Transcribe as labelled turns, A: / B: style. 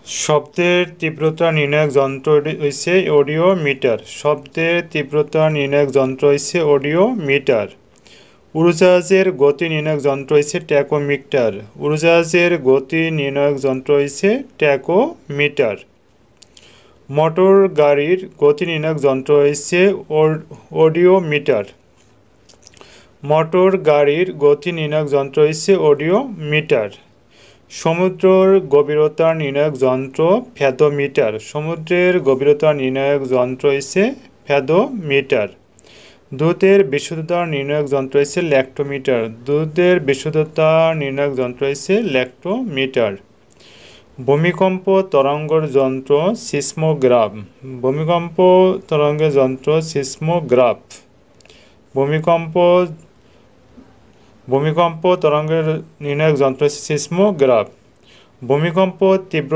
A: শব্দের তীব্রতা নির্ণায়ক যন্ত্র হইছে অডিওমিটার। শব্দের তীব্রতা নির্ণায়ক যন্ত্র হইছে অডিওমিটার। উড়োজাহাজের গতি নির্ণায়ক যন্ত্র হইছে ট্যাকোমিটার। উড়োজাহাজের গতি নির্ণায়ক যন্ত্র হইছে ট্যাকোমিটার। মোটর গাড়ির গতি নির্ণায়ক যন্ত্র হইছে অডিওমিটার। মোটর গাড়ির গতি নির্ণায়ক যন্ত্র হইছে অডিওমিটার। সমুদ্রের গভীরতা নির্ণায়ক যন্ত্র ফ্যাথোমিটার। সমুদ্রের গভীরতা নির্ণায়ক যন্ত্র হইছে ফ্যাথোমিটার। দুধের বিশুদ্ধতা নির্ণায়ক যন্ত্র হইছে ল্যাক্টোমিটার। দুধের বিশুদ্ধতা নির্ণায়ক যন্ত্র হইছে ল্যাক্টোমিটার। ভূমিকম্প তরঙ্গের যন্ত্র সিসমোগ্রাফ। ভূমিকম্প তরঙ্গের যন্ত্র সিসমোগ্রাফ। ভূমিকম্প তরঙ্গের নির্ণায়ক যন্ত্র সিসমোগ্রাফ। ভূমিকম্প তীব্র